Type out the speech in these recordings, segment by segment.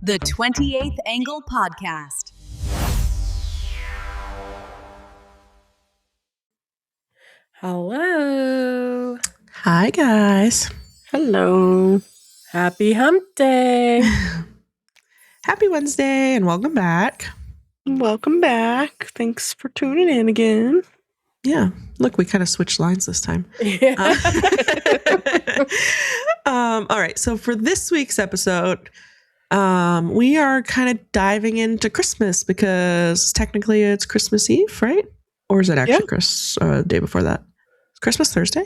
The 28th Angle Podcast. Hello. Hi, guys. Hello. Happy Hump Day. Happy Wednesday and welcome back. Welcome back. Thanks for tuning in again. Yeah. Look, we kind of switched lines this time. Yeah. All right. So for this week's episode, we are kind of diving into Christmas because technically it's Christmas Eve, right? Or is it actually day before that? It's Christmas Thursday?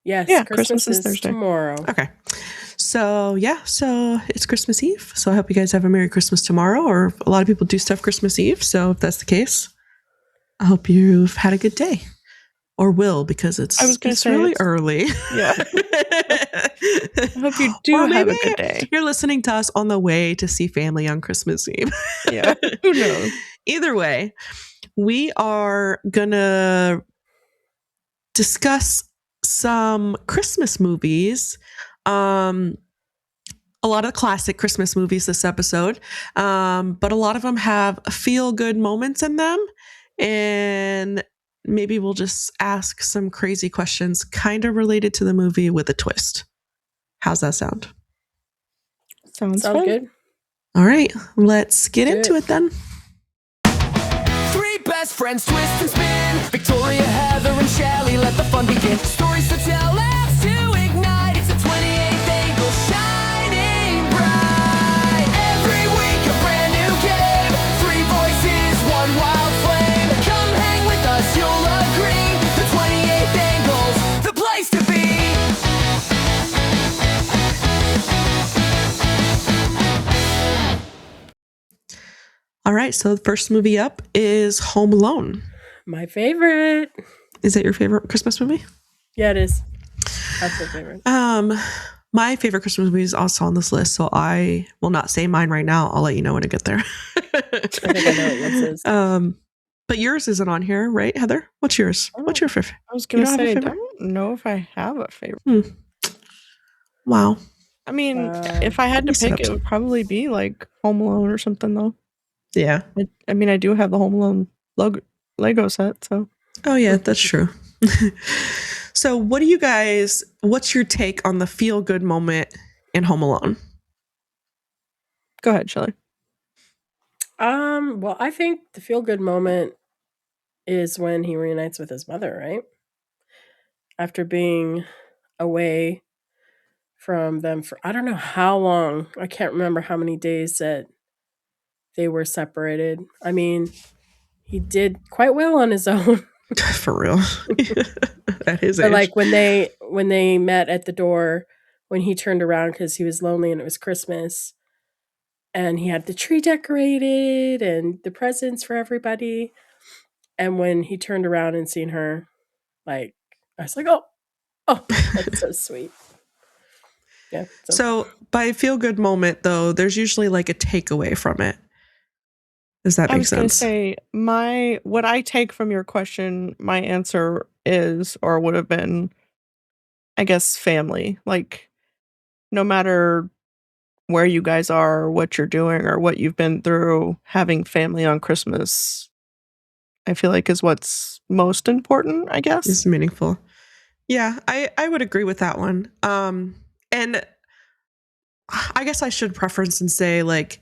Yes. Yeah, Christmas is Thursday. Tomorrow. Okay. So it's Christmas Eve. So I hope you guys have a Merry Christmas tomorrow, or a lot of people do stuff Christmas Eve. So if that's the case, I hope you've had a good day, or will, because it's really early. Yeah. I hope you do have a good day. You're listening to us on the way to see family on Christmas Eve. Yeah. Who knows? Either way, we are gonna discuss some Christmas movies. A lot of classic Christmas movies this episode, but a lot of them have feel-good moments in them, and maybe we'll just ask some crazy questions kind of related to the movie with a twist. How's that sound? Sounds good. All right, let's get into it then. Three best friends twist and spin. Victoria, Heather, and Shelley, let the fun begin. Stories to tell, laughs to ignite. It's the 28th Angle shining bright. Every week a brand new game. Three voices, one wild flame. Come hang with us, you'll agree. The 28th Angle's the place to be. All right, so the first movie up is Home Alone. My favorite. Is that your favorite Christmas movie? Yeah, it is. That's my favorite. My favorite Christmas movie is also on this list, so I will not say mine right now. I'll let you know when I get there. I think I know what yours is. But yours isn't on here, right, Heather? What's yours? What's your favorite? I was going to say, I don't know if I have a favorite. Wow. I mean, if I had to pick, it would probably be like Home Alone or something, though. Yeah. I mean, I do have the Home Alone Lego set, so. Oh, yeah, that's true. So what's your take on the feel-good moment in Home Alone? Go ahead, Shelley. Well, I think the feel-good moment is when he reunites with his mother, right? After being away from them for, I don't know how long. I can't remember how many days that they were separated. I mean, he did quite well on his own. For real. At his age. Like when they met at the door, when he turned around because he was lonely and it was Christmas, and he had the tree decorated and the presents for everybody. And when he turned around and seen her, like, I was like, oh, that's so sweet. Yeah. So by feel good moment though, there's usually like a takeaway from it. Does that make sense? I was going to say, what I take from your question, my answer is, or would have been, I guess, family. Like, no matter where you guys are, or what you're doing, or what you've been through, having family on Christmas, I feel like is what's most important, I guess. It's meaningful. Yeah, I would agree with that one. And I guess I should preference and say, like,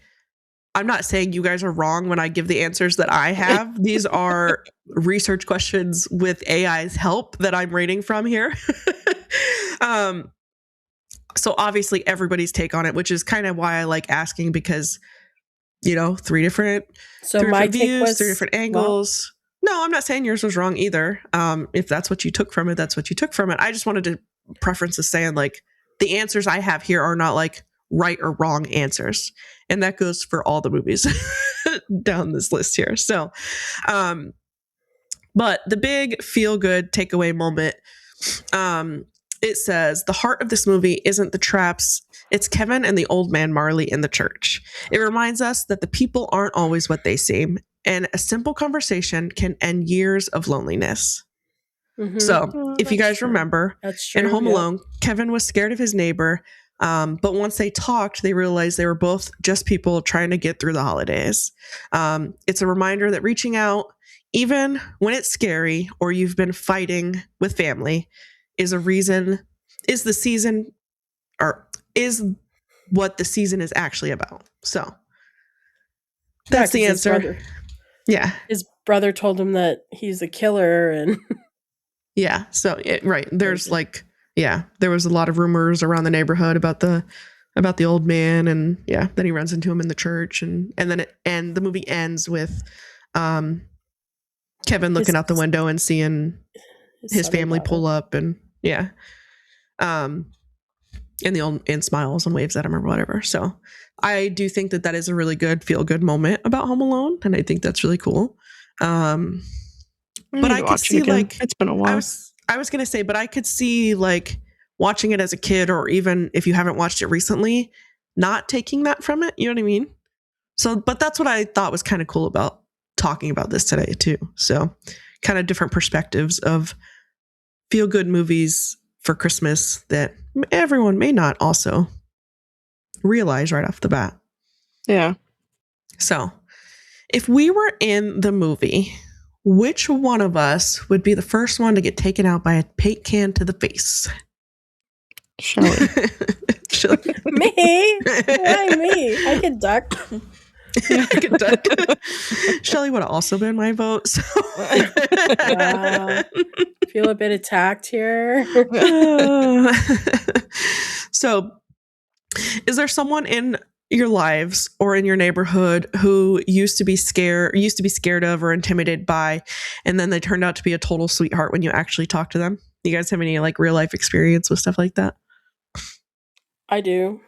I'm not saying you guys are wrong when I give the answers that I have. These are research questions with AI's help that I'm reading from here. So obviously everybody's take on it, which is kind of why I like asking, because, three different views, three different angles. Well, no, I'm not saying yours was wrong either. If that's what you took from it, that's what you took from it. I just wanted to preference to saying, like, the answers I have here are not like right or wrong answers. And that goes for all the movies down this list here. So, but the big feel good takeaway moment, it says, the heart of this movie isn't the traps. It's Kevin and the old man Marley in the church. It reminds us that the people aren't always what they seem, and a simple conversation can end years of loneliness. Mm-hmm. So if you guys remember, in Home Alone, Kevin was scared of his neighbor But once they talked, they realized they were both just people trying to get through the holidays. It's a reminder that reaching out, even when it's scary or you've been fighting with family, is the season, or is what the season is actually about. So that's the answer. His brother told him that he's a killer, and yeah. So right, there's there was a lot of rumors around the neighborhood about the old man, and then he runs into him in the church, and then the movie ends with Kevin looking out the window and seeing his family pull up, and and the old man smiles and waves at him or whatever. So I do think that is a really good feel good moment about Home Alone, and I think that's really cool. But I could see it's been a while. I was gonna say, but I could see watching it as a kid, or even if you haven't watched it recently, not taking that from it. You know what I mean? So, but that's what I thought was kind of cool about talking about this today too. So, kind of different perspectives of feel good movies for Christmas that everyone may not also realize right off the bat. Yeah. So, if we were in the movie, which one of us would be the first one to get taken out by a paint can to the face? Shelley. Me? Why me? I can duck. I can duck. Shelley would have also been my vote. So. Feel a bit attacked here. So, is there someone in your lives or in your neighborhood who used to be scared of or intimidated by, and then they turned out to be a total sweetheart when you actually talk to them? You guys have any real life experience with stuff like that? I do.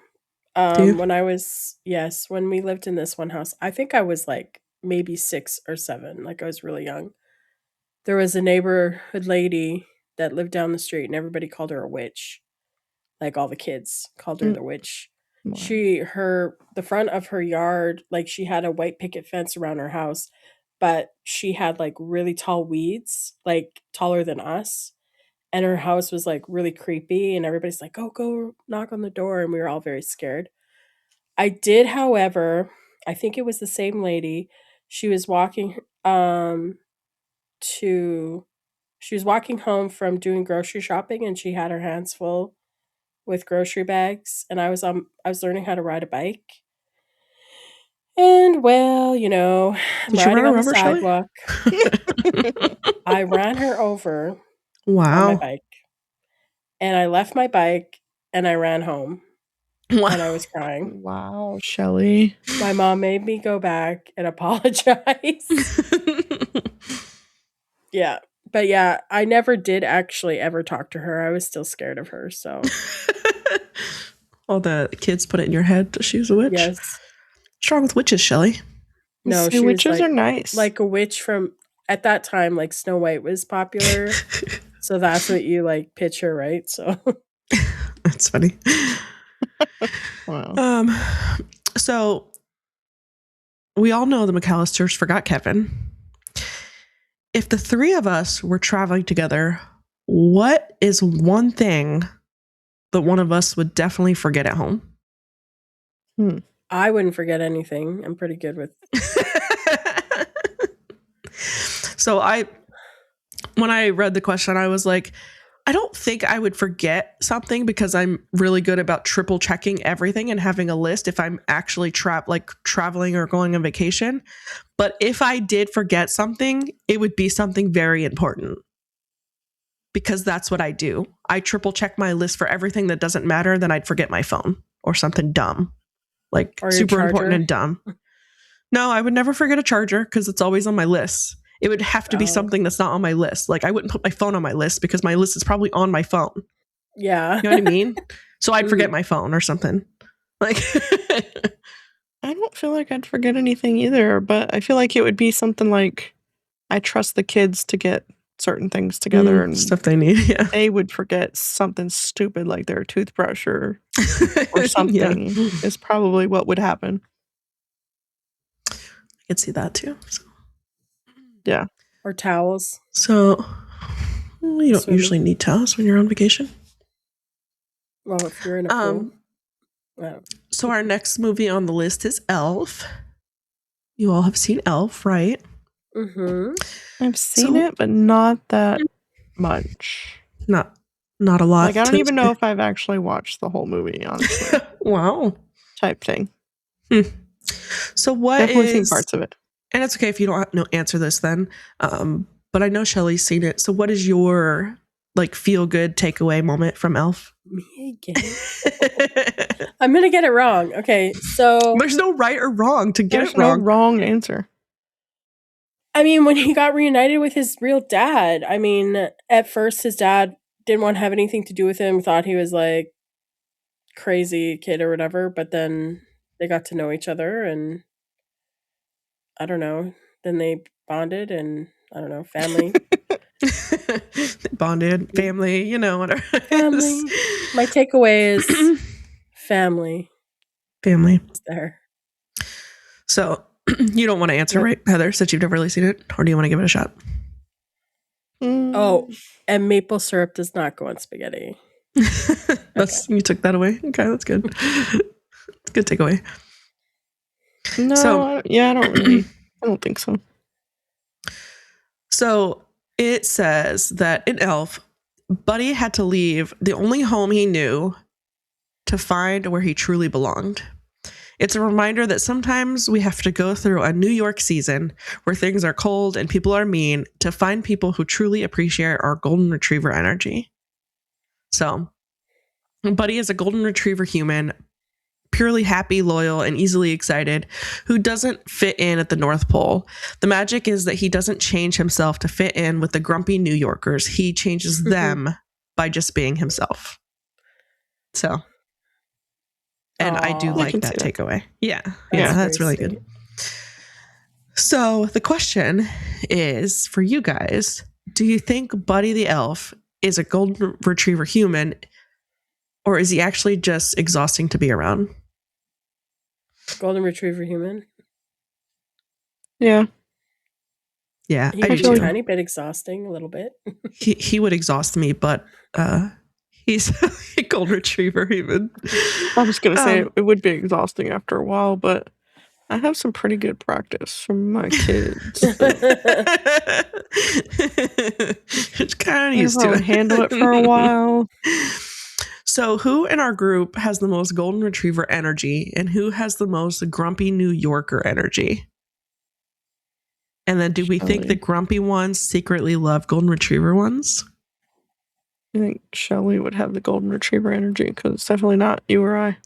When we lived in this one house, I think I was maybe 6 or 7. I was really young. There was a neighborhood lady that lived down the street, and everybody called her a witch. All the kids called her the witch. Wow. The front of her yard, she had a white picket fence around her house, but she had really tall weeds, taller than us. And her house was really creepy, and everybody's oh, go knock on the door. And we were all very scared. I did, however, I think it was the same lady. She was walking home from doing grocery shopping, and she had her hands full with grocery bags, and I was learning how to ride a bike. And did riding on the sidewalk, I ran her over. Wow. On my bike. And I left my bike and I ran home. Wow. And I was crying. Wow, Shelley. My mom made me go back and apologize. Yeah. But I never did actually ever talk to her. I was still scared of her, so. All the kids put it in your head that she was a witch? Yes. What's wrong with witches, Shelley? No, witches are nice. Like a witch from, at that time, Snow White was popular. So that's what you picture, right? So that's funny. Wow. So we all know the McAllisters forgot Kevin. If the three of us were traveling together, what is one thing that one of us would definitely forget at home? I wouldn't forget anything. I'm pretty good with. So when I read the question, I was like, I don't think I would forget something because I'm really good about triple checking everything and having a list if I'm actually traveling or going on vacation. But if I did forget something, it would be something very important because that's what I do. I triple check my list for everything that doesn't matter. Then I'd forget my phone or something dumb, or super important and dumb. No, I would never forget a charger because it's always on my list. It would have to be something that's not on my list. I wouldn't put my phone on my list because my list is probably on my phone. Yeah. You know what I mean? So I'd forget my phone or something. I don't feel like I'd forget anything either, but I feel like it would be something I trust the kids to get certain things together and stuff they need. Yeah. They would forget something stupid like their toothbrush or something is probably what would happen. I could see that too. So. Yeah. Or towels. So you don't usually need towels when you're on vacation. Well, if you're in a pool. So our next movie on the list is Elf. You all have seen Elf, right? Mm-hmm. I've seen it, but not that much. Not a lot. Like, I don't even know if I've actually watched the whole movie, honestly. Wow. Type thing. So what Definitely is... seen parts of it. And it's okay if you don't answer this then. But I know Shelley's seen it. So what is your like feel good takeaway moment from Elf? Me again? I'm gonna get it wrong. Okay, so there's no right or wrong to get there's it wrong. No wrong answer. I mean, when he got reunited with his real dad, I mean, at first his dad didn't want to have anything to do with him, thought he was like crazy kid or whatever, but then they got to know each other and I don't know. Then they bonded and I don't know, family. Bonded, family, you know, whatever. Family. My takeaway is family. Family. It's there. So you don't want to answer, right, Heather, since you've never really seen it? Or do you want to give it a shot? Oh, and maple syrup does not go on spaghetti. You took that away? Okay, that's good. Good takeaway. No, so, yeah, I don't think so. So it says that in Elf, Buddy had to leave the only home he knew to find where he truly belonged. It's a reminder that sometimes we have to go through a New York season where things are cold and people are mean to find people who truly appreciate our golden retriever energy. So, Buddy is a golden retriever human, purely happy, loyal, and easily excited, who doesn't fit in at the North Pole. The magic is that he doesn't change himself to fit in with the grumpy New Yorkers. He changes them by just being himself. So, and I do like that takeaway. Yeah, that's really good. So the question is for you guys, do you think Buddy the Elf is a golden retriever human, or is he actually just exhausting to be around? Golden retriever human? Yeah. Yeah, I do a tiny bit exhausting, a little bit. he would exhaust me, but he's a golden retriever human. I was going to say it would be exhausting after a while, but I have some pretty good practice from my kids. It's kind of used to it. Handle it for a while. So who in our group has the most golden retriever energy and who has the most grumpy New Yorker energy? And then do we think the grumpy ones secretly love golden retriever ones? I think Shelley would have the golden retriever energy because it's definitely not you or I.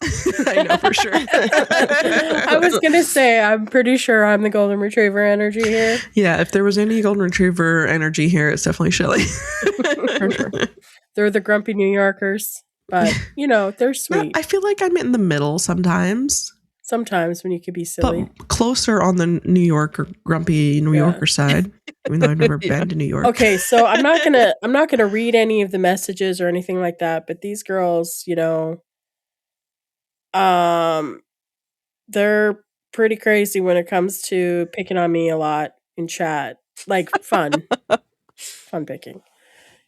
I know for sure. I was going to say, I'm pretty sure I'm the golden retriever energy here. Yeah, if there was any golden retriever energy here, it's definitely Shelley. For sure. They're the grumpy New Yorkers, but, you know, they're sweet. I feel like I'm in the middle sometimes. Sometimes when you could be silly. But closer on the New Yorker, grumpy New Yorker side, even though I've never been to New York. Okay, so I'm not gonna read any of the messages or anything like that, but these girls, you know, they're pretty crazy when it comes to picking on me a lot in chat. Like fun picking.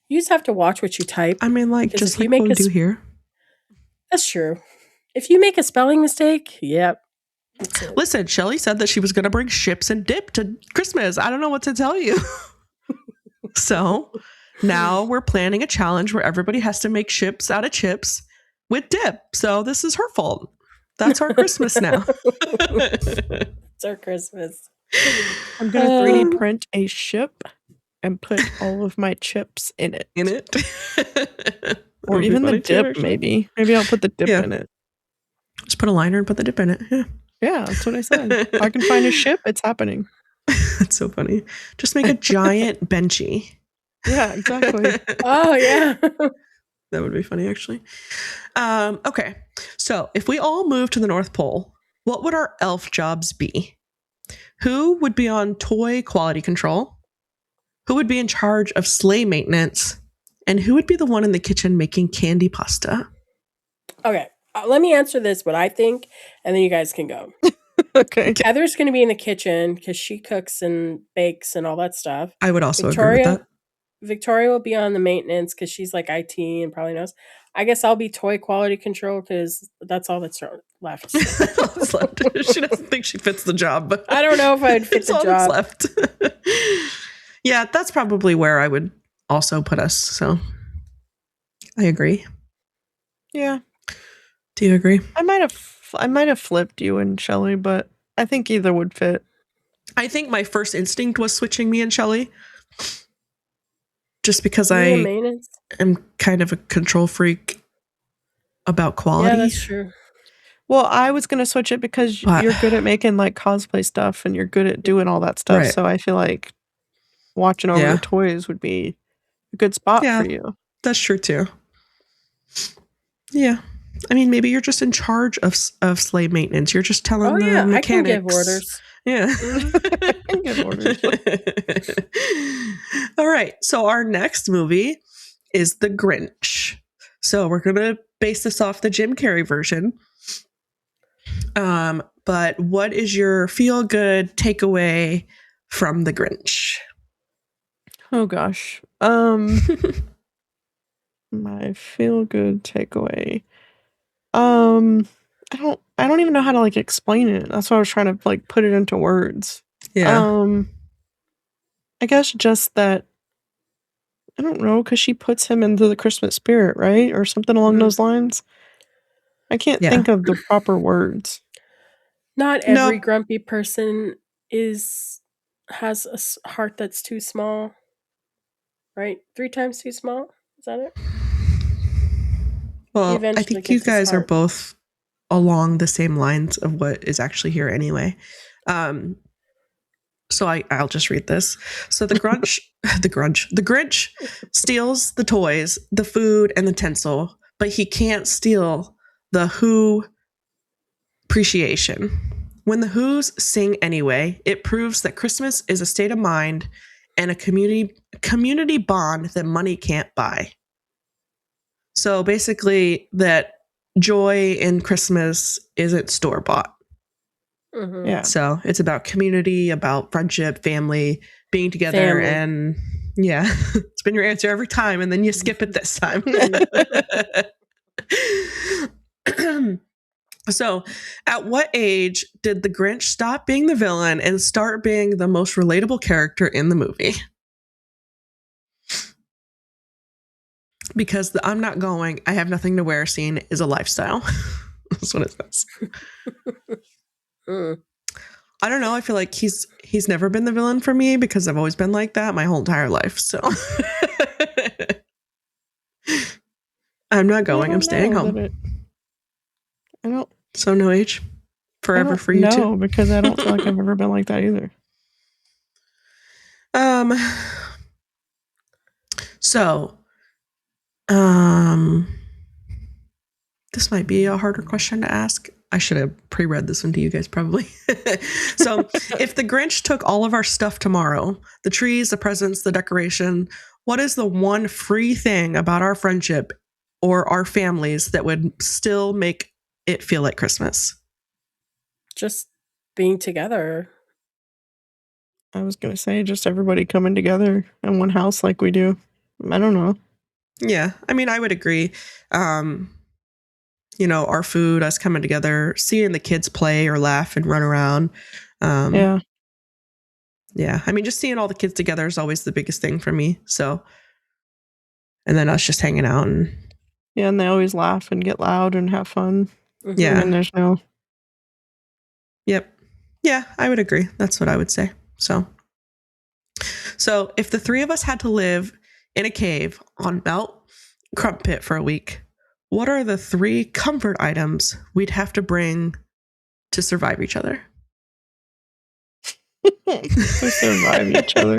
You just have to watch what you type. I mean, like just like what we do here. That's true. If you make a spelling mistake, yep. Listen, Shelley said that she was going to bring chips and dip to Christmas. I don't know what to tell you. So now we're planning a challenge where everybody has to make chips out of chips with dip. So this is her fault. That's our Christmas now. It's our Christmas. I'm going to 3D print a ship and put all of my chips in it. Or even the dip, maybe. Maybe I'll put the dip in it. Just put a liner and put the dip in it. Yeah, that's what I said. If I can find a ship, it's happening. That's so funny. Just make a giant benchy. Yeah, exactly. Oh, yeah. That would be funny, actually. Okay. So if we all move to the North Pole, what would our elf jobs be? Who would be on toy quality control? Who would be in charge of sleigh maintenance? And who would be the one in the kitchen making candy pasta? Okay. Let me answer this, what I think, and then you guys can go. Okay. Heather's going to be in the kitchen because she cooks and bakes and all that stuff. I would also agree with that. Victoria will be on the maintenance because she's like IT and probably knows. I guess I'll be toy quality control because that's all that's left. That's left. She doesn't think she fits the job, but I don't know if I'd fit it's the all job. that's left. Yeah, that's probably where I would also put us. So I agree. Yeah. Do you agree? I might have flipped you and Shelley, but I think either would fit. I think my first instinct was switching me and Shelley. Just because I am kind of a control freak about quality. Yeah, that's true. Well, I was going to switch it because you're good at making like cosplay stuff and you're good at doing all that stuff. Right. So I feel like watching over the toys would be a good spot for you. That's true too. Yeah. I mean, maybe you're just in charge of sleigh maintenance. You're just telling the mechanics. I can give orders. Yeah. I can give orders. All right. So our next movie is The Grinch. So we're going to base this off the Jim Carrey version. But what is your feel-good takeaway from The Grinch? Oh gosh. My feel-good takeaway. I don't even know how to like explain it. That's why I was trying to like put it into words. Yeah. I guess just that, I don't know, because she puts him into the Christmas spirit, right? Or something along those lines. I can't think of the proper words. Not every grumpy person has a heart that's too small. Right? 3 times too small? Is that it? Well, I think you guys are both along the same lines of what is actually here anyway. So I'll just read this. So the Grinch steals the toys, the food, and the tinsel, but he can't steal the Who appreciation. When the Who's sing anyway, it proves that Christmas is a state of mind and a community bond that money can't buy. So basically that joy in Christmas isn't store-bought. Mm-hmm. Yeah. So it's about community, about friendship, family, being together, and it's been your answer every time, and then you skip it this time. So at what age did the Grinch stop being the villain and start being the most relatable character in the movie? Because the I'm not going, I have nothing to wear scene is a lifestyle. That's what it says. I don't know. I feel like he's never been the villain for me because I've always been like that my whole entire life. So I'm not going. I'm staying home. I don't. So no age forever for you too. No, because I don't feel like I've ever been like that either. So this might be a harder question to ask. I should have pre-read this one to you guys probably. So if the Grinch took all of our stuff tomorrow, the trees, the presents, the decoration, what is the one free thing about our friendship or our families that would still make it feel like Christmas? Just being together. I was going to say just everybody coming together in one house like we do. I don't know. Yeah. I mean, I would agree. Our food, us coming together, seeing the kids play or laugh and run around. Yeah. I mean, just seeing all the kids together is always the biggest thing for me. So, and then us just hanging out and they always laugh and get loud and have fun. Yeah. And there's no. Yep. Yeah, I would agree. That's what I would say. So if the 3 of us had to live in a cave on Mount Crumpit for a week, what are the 3 comfort items we'd have to bring to survive each other? To survive each other.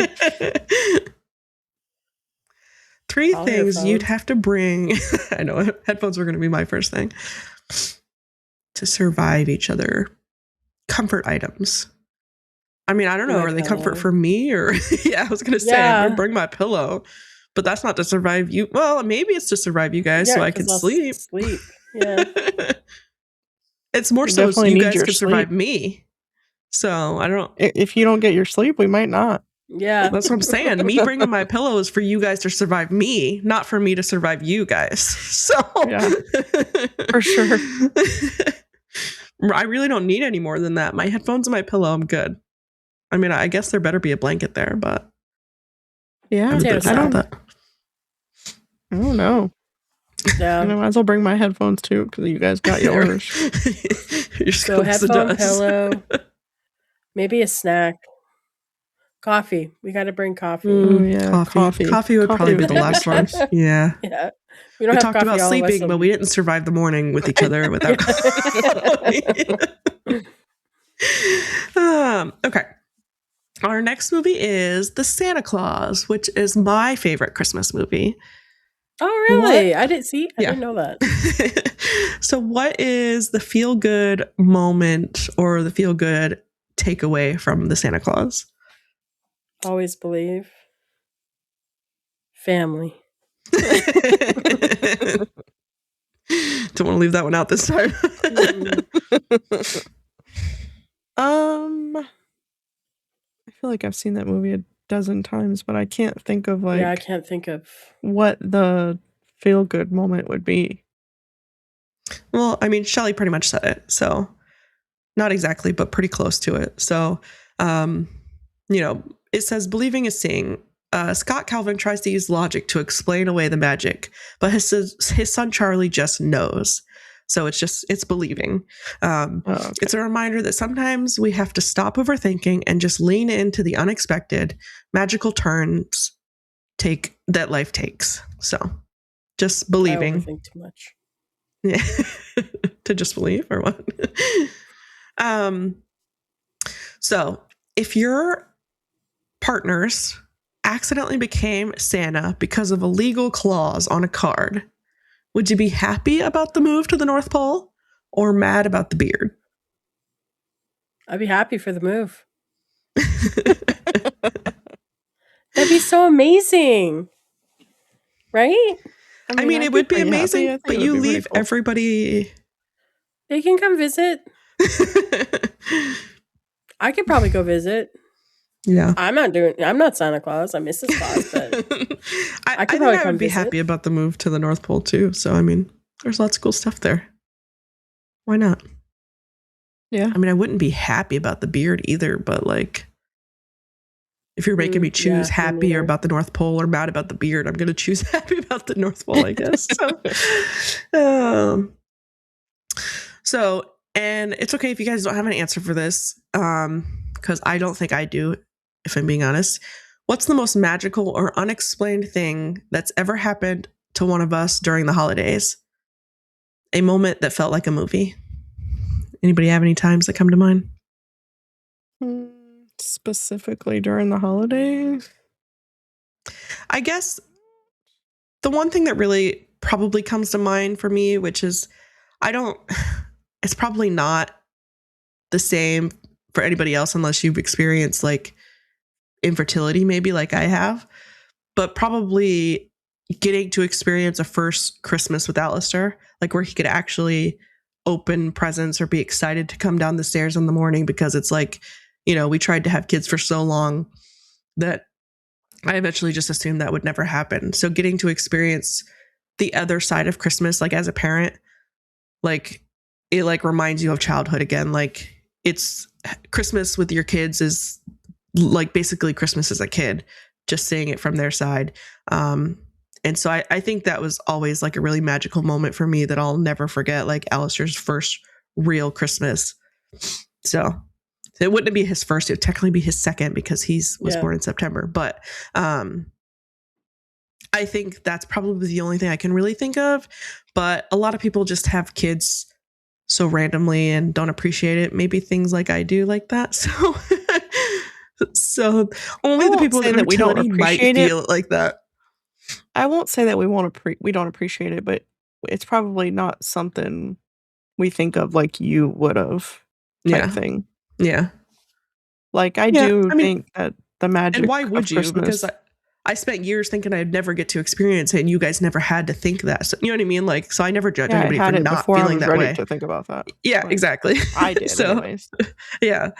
3 things you'd have to bring. I know headphones were going to be my first thing. To survive each other. Comfort items. I mean, I don't know. Are they comfort for me or? Yeah, I was going to say I'm going to bring my pillow. But that's not to survive you. Well, maybe it's to survive you guys so I can sleep. Yeah. It's more so you guys can survive me. So I don't. If you don't get your sleep, we might not. Yeah. That's what I'm saying. Me bringing my pillow is for you guys to survive me, not for me to survive you guys. So Yeah, for sure. I really don't need any more than that. My headphones and my pillow, I'm good. I mean, I guess there better be a blanket there, but yeah, I don't know. Yeah, I might as well bring my headphones too because you guys got yours. So headphone, pillow, maybe a snack. Coffee. We got to bring coffee. Yeah, coffee. Coffee would probably be the last one. Yeah. Yeah. We talked about sleeping, but we didn't survive the morning with each other without coffee. Okay. Our next movie is The Santa Claus, which is my favorite Christmas movie. Oh, really? I didn't know that. So what is the feel-good moment or the feel-good takeaway from The Santa Claus? Always believe. Family. Don't want to leave that one out this time. I feel like I've seen that movie a dozen times, but I can't think of I can't think of what the feel-good moment would be. Well, I mean, Shelley pretty much said it, so not exactly, but pretty close to it. So, it says believing is seeing. Scott Calvin tries to use logic to explain away the magic, but his son Charlie just knows. So it's believing. Okay. It's a reminder that sometimes we have to stop overthinking and just lean into the unexpected, magical turns that life takes. So just believing. I overthink too much. Yeah. To just believe or what? So if your partners accidentally became Santa because of a legal clause on a card, would you be happy about the move to the North Pole or mad about the beard? I'd be happy for the move. That'd be so amazing. Right? I mean, it would be amazing, but you leave everybody. They can come visit. I could probably go visit. Yeah. I'm not Santa Claus. I'm Mrs. Claus, but I think I would be happy about the move to the North Pole too. So, I mean, there's lots of cool stuff there. Why not? Yeah. I mean, I wouldn't be happy about the beard either, but like, if you're making me choose happy or about the North Pole or mad about the beard, I'm going to choose happy about the North Pole, I guess. And it's okay if you guys don't have an answer for this, because I don't think I do, if I'm being honest. What's the most magical or unexplained thing that's ever happened to one of us during the holidays? A moment that felt like a movie. Anybody have any times that come to mind? Specifically during the holidays? I guess the one thing that really probably comes to mind for me, which is it's probably not the same for anybody else unless you've experienced like infertility, maybe like I have, but probably getting to experience a first Christmas with Alistair, like where he could actually open presents or be excited to come down the stairs in the morning, because it's like, we tried to have kids for so long that I eventually just assumed that would never happen. So getting to experience the other side of Christmas, like as a parent, like it like reminds you of childhood again. Like it's Christmas with your kids is like basically Christmas as a kid, just seeing it from their side. And so I think that was always like a really magical moment for me that I'll never forget, like Alistair's first real Christmas. So it wouldn't be his first, it would technically be his second because he was born in September. But I think that's probably the only thing I can really think of. But a lot of people just have kids so randomly and don't appreciate it. Maybe things like I do like that. So only the people that we don't appreciate might feel it like that. I won't say that we don't appreciate it, but it's probably not something we think of like you would have type thing. Yeah. Like I think that the magic. And why would you? Christmas, because I spent years thinking I'd never get to experience it, and you guys never had to think that. So, you know what I mean? Like, so I never judge anybody for not feeling that way. To think about that. Yeah, like, exactly. I did. So, anyways. Yeah.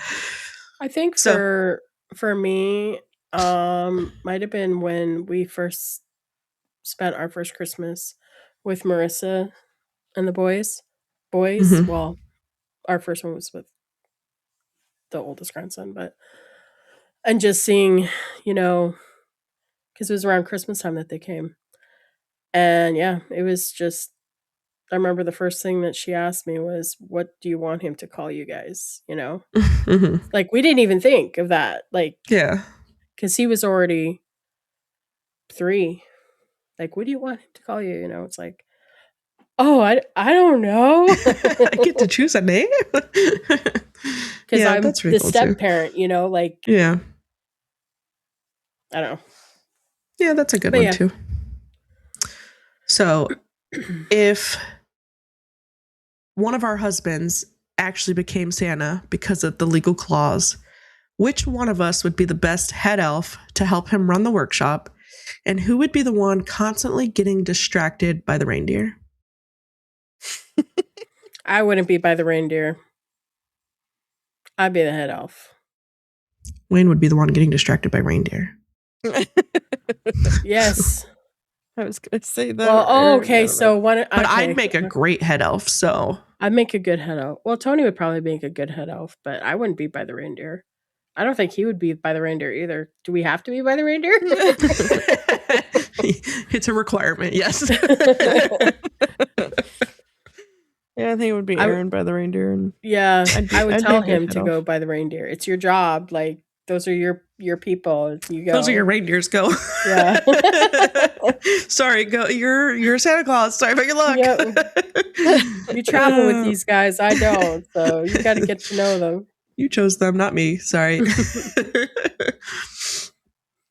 I think for me, Might have been when we first spent our first Christmas with Marissa and the boys. Mhm. Well, our first one was with the oldest grandson, and just seeing, because it was around Christmas time that they came. And yeah, it was just, I remember the first thing that she asked me was, "What do you want him to call you guys?" Mhm. Like, we didn't even think of that. Like, Yeah. because he was already 3. Like, what do you want him to call you? It's like, oh, I don't know. I get to choose a name? Because Yeah, I'm that's really the cool step too. parent, like, Yeah. I don't know. Yeah, that's a good But one yeah. too. So, if one of our husbands actually became Santa because of the legal clause, which one of us would be the best head elf to help him run the workshop? And who would be the one constantly getting distracted by the reindeer? I wouldn't be by the reindeer. I'd be the head elf. Wayne would be the one getting distracted by reindeer. Yes. I was going to say that. Well, okay, so one. But I'd make a great head elf, so. I'd make a good head elf. Well, Tony would probably make a good head elf, but I wouldn't be by the reindeer. I don't think he would be by the reindeer either. Do we have to be by the reindeer? It's a requirement, yes. Yeah, I think it would be Aaron by the reindeer. And yeah, I would I'd tell be a him good to head go elf. by the reindeer. It's your job. Like, those are your people. You go. Those are your reindeers. Go. Yeah. Sorry, go. You're Santa Claus. Sorry about your luck. Yep. You travel with these guys. I don't. So you got to get to know them. You chose them, not me. Sorry.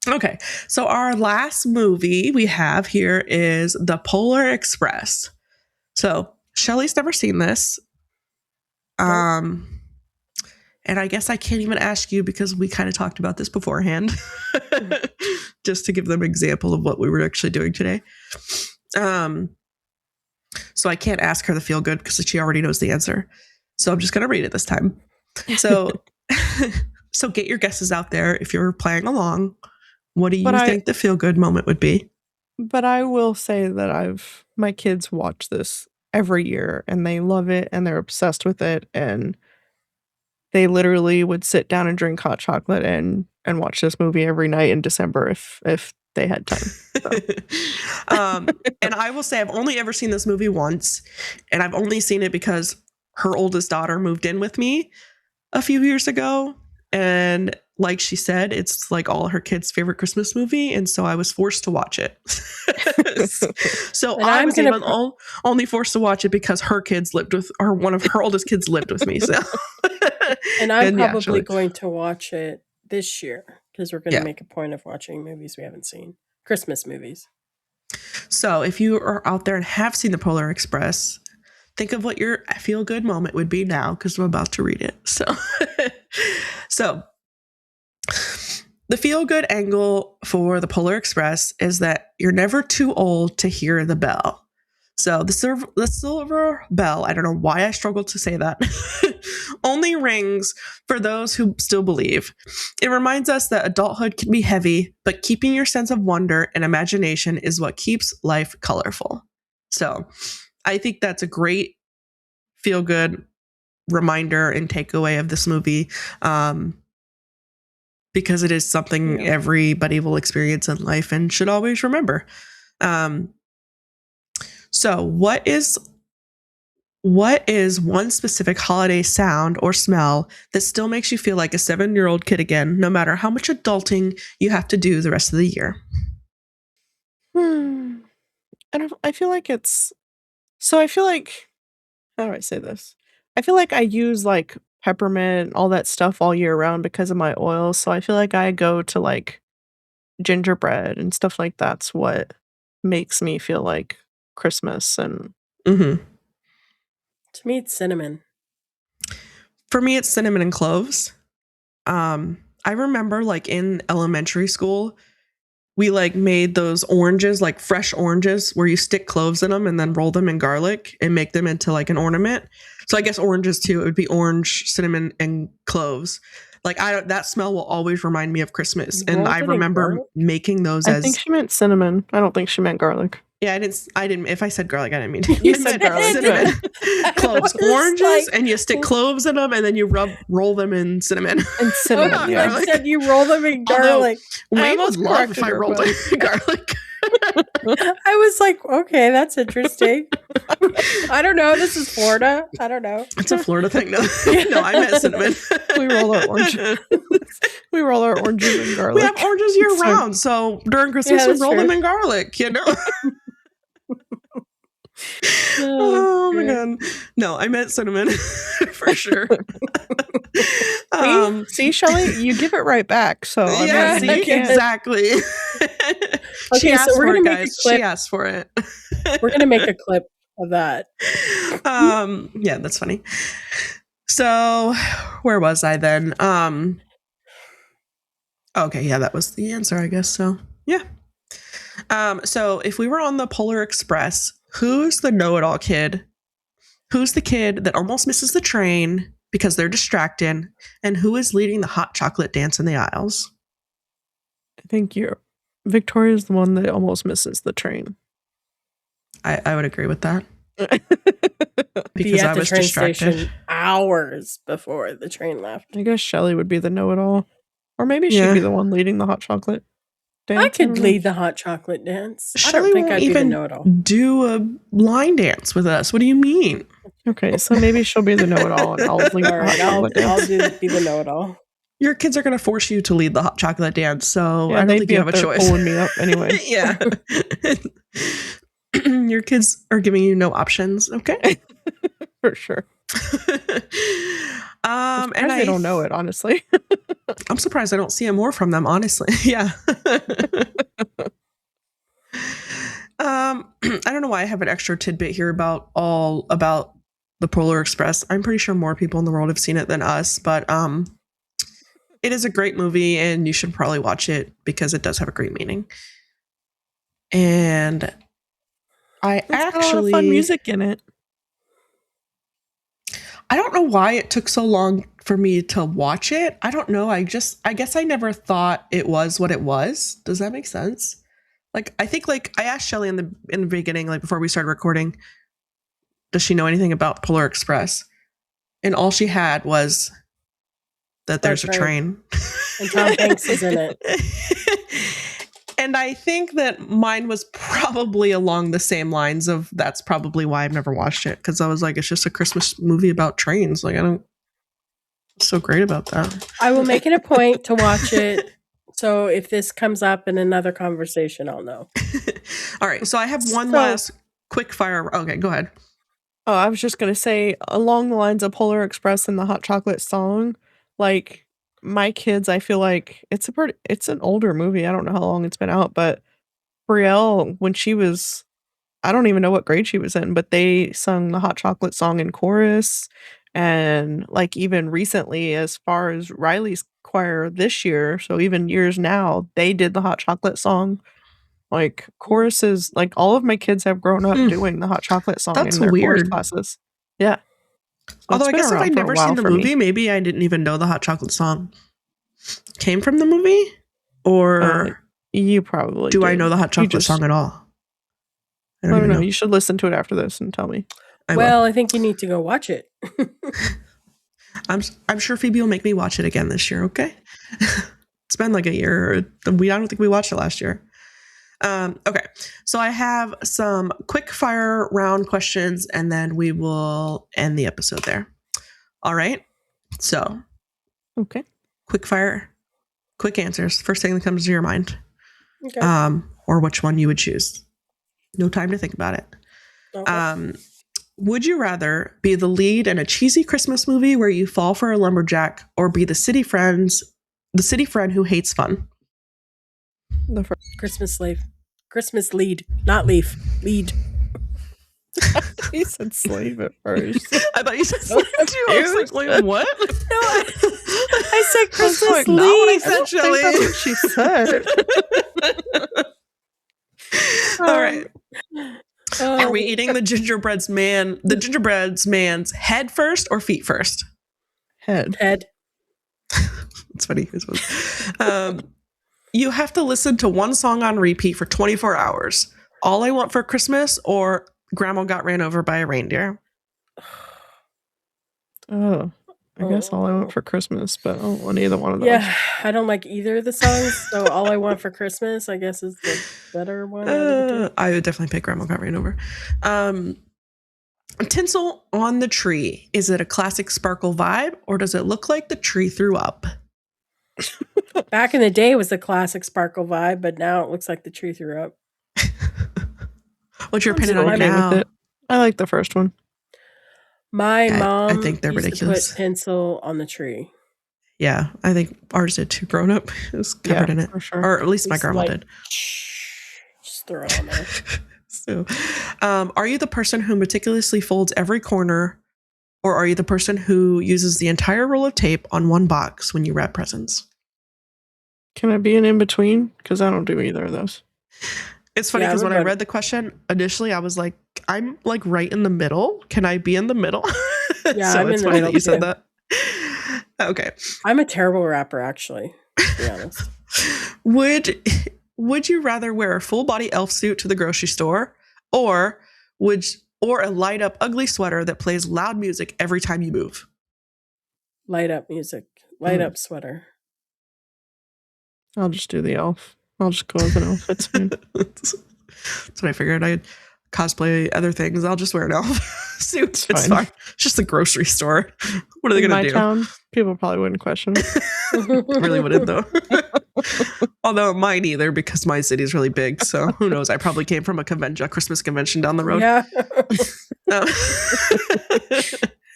Okay, so our last movie we have here is The Polar Express. So Shelley's never seen this. And I guess I can't even ask you because we kind of talked about this beforehand. Just to give them an example of what we were actually doing today. So I can't ask her the feel good because she already knows the answer. So I'm just going to read it this time. So, so get your guesses out there if you're playing along. What do you think the feel good moment would be? But I will say that my kids watch this every year and they love it and they're obsessed with it, and they literally would sit down and drink hot chocolate and watch this movie every night in December if they had time. So. And I will say I've only ever seen this movie once, and I've only seen it because her oldest daughter moved in with me a few years ago. And like she said, it's like all her kids' favorite Christmas movie. And so I was forced to watch it. So I was even only forced to watch it because her kids lived with, or one of her oldest kids lived with me. So, and I'm probably going to watch it this year because we're going to make a point of watching movies we haven't seen. Christmas movies. So if you are out there and have seen The Polar Express, think of what your feel good moment would be now because I'm about to read it. So the feel good angle for The Polar Express is that you're never too old to hear the bell. So the silver bell, I don't know why I struggle to say that, only rings for those who still believe. It reminds us that adulthood can be heavy, but keeping your sense of wonder and imagination is what keeps life colorful. So I think that's a great feel good reminder and takeaway of this movie, because it is something everybody will experience in life and should always remember. So what is one specific holiday sound or smell that still makes you feel like a 7-year-old kid again, no matter how much adulting you have to do the rest of the year? And I feel like how do I say this? I feel like I use like peppermint, all that stuff all year round because of my oil. So I feel like I go to like gingerbread and stuff like that's what makes me feel like Christmas. And to me, it's cinnamon. For me, it's cinnamon and cloves. I remember like in elementary school, we like made those oranges, like fresh oranges, where you stick cloves in them and then roll them in garlic and make them into like an ornament. So I guess oranges too. It would be orange, cinnamon, and cloves. Like that smell will always remind me of Christmas. And I remember making those I think she meant cinnamon. I don't think she meant garlic. Yeah, I didn't. If I said garlic, I didn't mean to. You said garlic. Cinnamon. Cloves, oranges, and you stick cloves in them, and then you roll them in cinnamon. And cinnamon. Yeah. I said you roll them in garlic. Wayne would love if I rolled them in garlic. I was like, okay, that's interesting. I don't know. This is Florida. I don't know. It's a Florida thing. No, I meant cinnamon. We roll our oranges. We roll our oranges in garlic. We have oranges year round, so during Christmas we roll them in garlic. You know. Oh my god! No, I meant cinnamon for sure. See, Shelley, you give it right back. So yeah, exactly. She asked for it, guys. She asked for it. We're gonna make a clip of that. Yeah, that's funny. So, where was I then? Okay, yeah, that was the answer, I guess. So, yeah. So if we were on the Polar Express, who's the know-it-all kid? Who's the kid that almost misses the train because they're distracted? And who is leading the hot chocolate dance in the aisles? I think Victoria's the one that almost misses the train. I would agree with that. Because I was distracted hours before the train left. I guess Shelley would be the know-it-all. Or maybe she'd be the one leading the hot chocolate dance. I could lead the hot chocolate dance. Shelley I don't think won't I'd even be the know-it-all. do a line dance with us. What do you mean? Okay, so maybe she'll be the know-it-all and I'll lead the hot chocolate dance. I'll be the know-it-all. Your kids are going to force you to lead the hot chocolate dance, so I don't think you have a choice. Pulling me up anyway. Yeah. Your kids are giving you no options, okay? For sure. And I don't know it, honestly. I'm surprised I don't see more from them, honestly. Yeah. I don't know why I have an extra tidbit here about the Polar Express. I'm pretty sure more people in the world have seen it than us, but it is a great movie and you should probably watch it because it does have a great meaning. And It's got a lot of fun music in it. I don't know why it took so long for me to watch it. I don't know. I guess I never thought it was what it was. Does that make sense? Like, I think I asked Shelley in the beginning, like before we started recording, does she know anything about Polar Express? And all she had was that there's a train. And Tom Hanks is in it. And I think that mine was probably along the same lines of that's probably why I've never watched it. Because I was like, it's just a Christmas movie about trains. Like, what's so great about that? I will make it a point to watch it. So if this comes up in another conversation, I'll know. All right. So I have one last quick fire. Okay, go ahead. Oh, I was just going to say, along the lines of Polar Express and the hot chocolate song, like, my kids, I feel like it's an older movie. I don't know how long it's been out, but Brielle, when she was, I don't even know what grade she was in, but they sung the hot chocolate song in chorus. And like even recently, as far as Riley's choir this year, so even years now, they did the hot chocolate song. Like choruses, like all of my kids have grown up doing the hot chocolate song in their chorus classes. Yeah. Although I guess if I'd never seen the movie, maybe I didn't even know the hot chocolate song came from the movie. Or you probably do. I know the hot chocolate song at all? I don't know. You should listen to it after this and tell me. I think you need to go watch it. I'm sure Phoebe will make me watch it again this year. Okay. It's been like a year. I don't think we watched it last year. Okay, so I have some quick fire round questions and then we will end the episode there. All right. So, okay. Quick fire, quick answers. First thing that comes to your mind. Okay. Or which one you would choose. No time to think about it. Okay. Would you rather be the lead in a cheesy Christmas movie where you fall for a lumberjack or be the city friend who hates fun? Christmas lead, not leaf, lead. You said slave at first. I thought you said slave too. I was like, wait, what? No, I said Christmas lead. Not what I said, Shelley. That's what she said. All right. Are we eating the gingerbread man's head first or feet first? Head. It's funny. You have to listen to one song on repeat for 24 hours. All I Want for Christmas or Grandma Got Ran Over by a Reindeer. Oh, I guess All I Want for Christmas, but I don't want either one of those. Yeah, I don't like either of the songs. So All I Want for Christmas, I guess, is the better one. I would definitely pick Grandma Got Ran Over. Tinsel on the tree. Is it a classic sparkle vibe or does it look like the tree threw up? Back in the day, it was the classic sparkle vibe, but now it looks like the tree threw up. What's your opinion on it now? With it. I like the first one. My mom I think they're ridiculous. To put tinsel on the tree. Yeah, I think ours did too. Grown up, it was covered in it, for sure. Or at least my grandma did. Just throw it on there. So, are you the person who meticulously folds every corner, or are you the person who uses the entire roll of tape on one box when you wrap presents? Can I be an in-between? Because I don't do either of those. It's funny because when I read the question initially, I was like, I'm like right in the middle. Can I be in the middle? Yeah, so I'm it's in the funny middle that you said that. Okay. I'm a terrible rapper, actually, to be honest. Would you rather wear a full body elf suit to the grocery store or a light up ugly sweater that plays loud music every time you move? Light up music. Light up sweater. I'll just do the elf. I'll just go as an elf. It's fine. That's what I figured. I'd cosplay other things. I'll just wear an elf suit. It's fine. It's just a grocery store. What are they going to do? Town, people probably wouldn't question it. Really wouldn't, though. Although mine either, because my city's really big. So who knows? I probably came from a Christmas convention down the road. Yeah.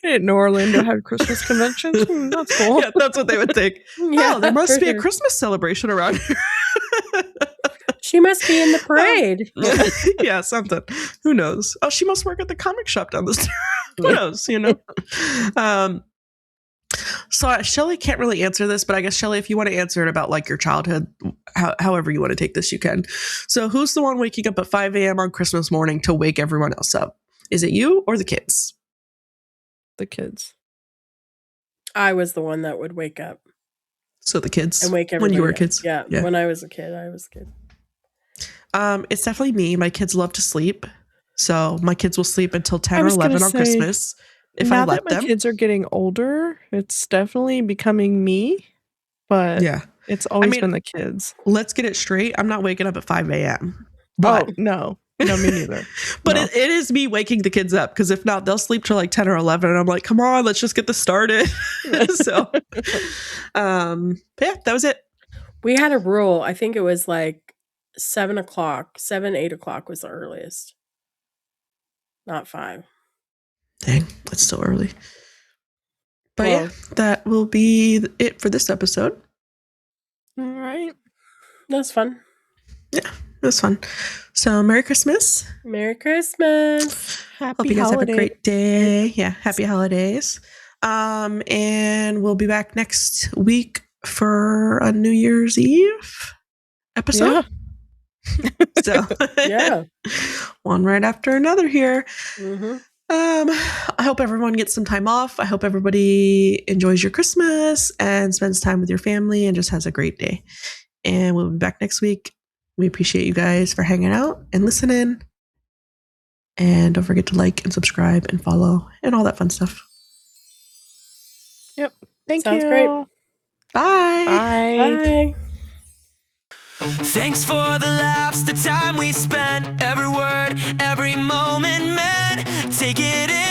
I didn't know Orlando had Christmas conventions. That's cool. Yeah, that's what they would think. Yeah, oh, there must be a Christmas celebration around here. She must be in the parade. Yeah, something. Who knows? Oh, she must work at the comic shop down the street. Who knows? You know. So Shelley can't really answer this, but I guess Shelley, if you want to answer it about like your childhood, however you want to take this, you can. So who's the one waking up at 5 a.m. on Christmas morning to wake everyone else up? Is it you or the kids? The kids. I was the one that would wake up. So the kids and wake everybody when you were up. kids. Yeah. When I was a kid, I was a kid. It's definitely me. My kids love to sleep. So my kids will sleep until 10 or 11 on Christmas. If I let them. My kids are getting older, it's definitely becoming me. But yeah, it's always been the kids. Let's get it straight. I'm not waking up at 5 a.m. But no, me neither. But it is me waking the kids up, because if not, they'll sleep till like 10 or 11. And I'm like, come on, let's just get this started. So, but yeah, that was it. We had a rule. I think it was like 7, 8 o'clock was the earliest. Not 5. Dang, that's still early. But yeah, that will be it for this episode. All right. That's fun. Yeah, it was fun. So Merry Christmas. Merry Christmas. Hope you guys have a great day. Yeah, happy holidays. And we'll be back next week for a New Year's Eve episode. Yeah. So yeah, one right after another here. Mm-hmm. I hope everyone gets some time off. I hope everybody enjoys your Christmas and spends time with your family and just has a great day. And we'll be back next week. We appreciate you guys for hanging out and listening. And don't forget to like and subscribe and follow and all that fun stuff. Yep. Thank you. Sounds great. Bye. Bye. Thanks for the laughs, the time we spent, every word, every moment meant. Take it in.